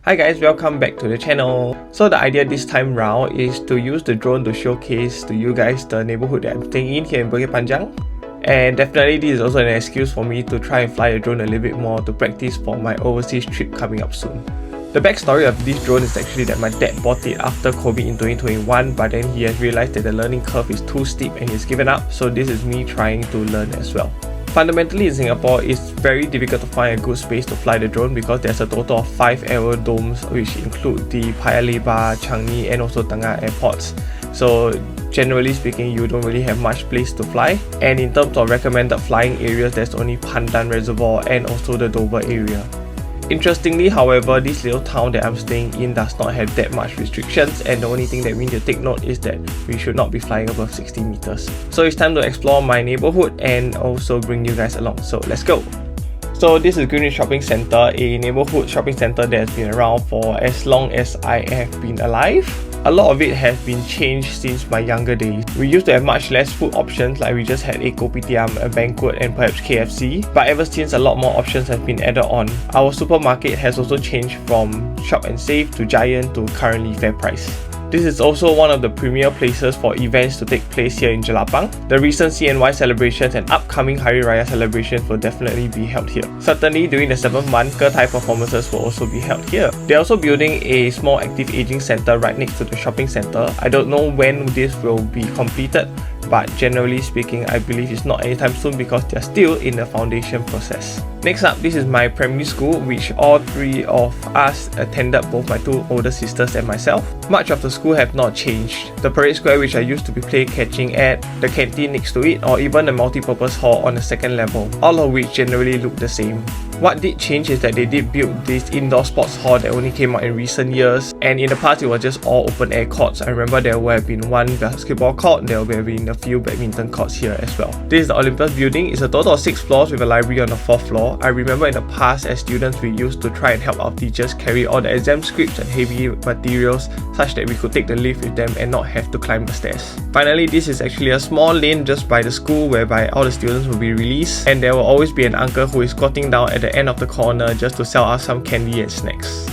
Hi guys, welcome back to the channel. So the idea this time round is to use the drone to showcase to you guys the neighborhood that I'm staying in here in Bukit Panjang. And definitely this is also an excuse for me to try and fly a drone a little bit more to practice for my overseas trip coming up soon. The backstory of this drone is actually that my dad bought it after COVID in 2021, but then he has realized that the learning curve is too steep and he's given up, so this is me trying to learn as well. Fundamentally in Singapore, it's very difficult to find a good space to fly the drone because there's a total of 5 aerodomes which include the Paya Lebar, Changi and also Tengah airports. So generally speaking, you don't really have much place to fly. And in terms of recommended flying areas, there's only Pandan Reservoir and also the Dover area. Interestingly, however, this little town that I'm staying in does not have that much restrictions, and the only thing that we need to take note is that we should not be flying above 60 meters. So it's time to explore my neighborhood and also bring you guys along. So let's go! So this is Greenwich Shopping Centre, a neighborhood shopping centre that has been around for as long as I have been alive. A lot of it has been changed since my younger days. We used to have much less food options, like we just had a kopitiam, a banquet and perhaps KFC. But ever since, a lot more options have been added on. Our supermarket has also changed from Shop and Save to Giant to currently FairPrice. This is also one of the premier places for events to take place here in Jelapang. The recent CNY celebrations and upcoming Hari Raya celebrations will definitely be held here. Certainly during the 7th month, Ke-Tai performances will also be held here. They're also building a small active aging center right next to the shopping center. I don't know when this will be completed, but generally speaking, I believe it's not anytime soon because they're still in the foundation process. Next up, this is my primary school, which all three of us attended, both my two older sisters and myself. Much of the school have not changed. The parade square which I used to be play catching at, the canteen next to it, or even the multi-purpose hall on the second level, all of which generally look the same. What did change is that they did build this indoor sports hall that only came out in recent years, and in the past it was just all open air courts. I remember there would have been one basketball court, there would have been a few badminton courts here as well. This is the Olympus building. It's a total of 6 floors with a library on the 4th floor. I remember in the past as students we used to try and help our teachers carry all the exam scripts and heavy materials such that we could take the lift with them and not have to climb the stairs. Finally, this is actually a small lane just by the school whereby all the students will be released, and there will always be an uncle who is squatting down at the end of the corner just to sell us some candy and snacks.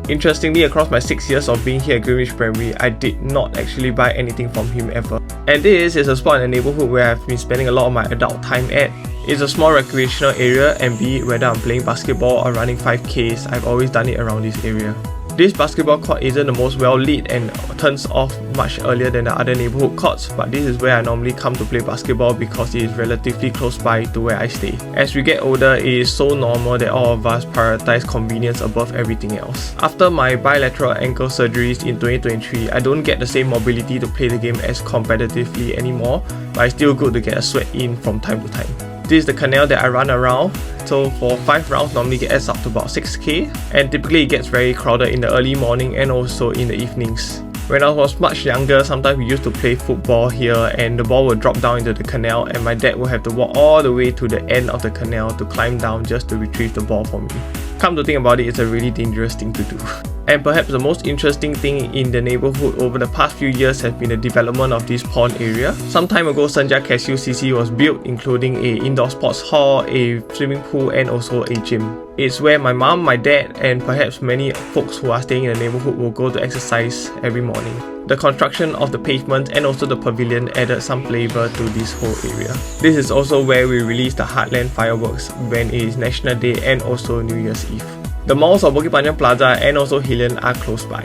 Interestingly, across my 6 years of being here at Greenwich Primary, I did not actually buy anything from him ever. And this is a spot in the neighborhood where I've been spending a lot of my adult time at. It's a small recreational area, and be it whether I'm playing basketball or running 5Ks, I've always done it around this area. This basketball court isn't the most well lit and turns off much earlier than the other neighborhood courts, but this is where I normally come to play basketball because it is relatively close by to where I stay. As we get older, it is so normal that all of us prioritize convenience above everything else. After my bilateral ankle surgeries in 2023, I don't get the same mobility to play the game as competitively anymore, but it's still good to get a sweat in from time to time. This is the canal that I run around, so for 5 rounds normally it adds up to about 6k, and typically it gets very crowded in the early morning and also in the evenings. When I was much younger, sometimes we used to play football here and the ball would drop down into the canal and my dad would have to walk all the way to the end of the canal to climb down just to retrieve the ball for me. Come to think about it, it's a really dangerous thing to do. And perhaps the most interesting thing in the neighborhood over the past few years has been the development of this pond area. Some time ago, Senja Cashew CC was built, including an indoor sports hall, a swimming pool and also a gym. It's where my mom, my dad and perhaps many folks who are staying in the neighborhood will go to exercise every morning. The construction of the pavement and also the pavilion added some flavour to this whole area. This is also where we release the Heartland fireworks when it is National Day and also New Year's Eve. The malls of Bukit Panjang Plaza and also Hillian are close by.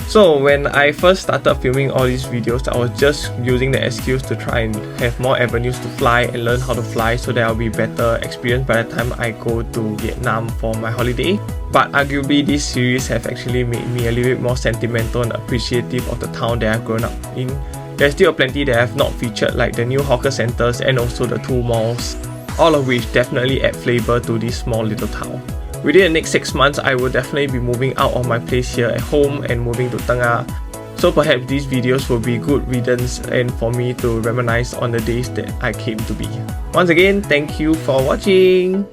So when I first started filming all these videos, I was just using the excuse to try and have more avenues to fly and learn how to fly so that I'll be better experienced by the time I go to Vietnam for my holiday. But arguably this series have actually made me a little bit more sentimental and appreciative of the town that I've grown up in. There's still plenty that I have not featured, like the new hawker centres and also the 2 malls, all of which definitely add flavour to this small little town. Within the next 6 months, I will definitely be moving out of my place here at home and moving to Tengah. So perhaps these videos will be good riddance and for me to reminisce on the days that I came to be. Once again, thank you for watching!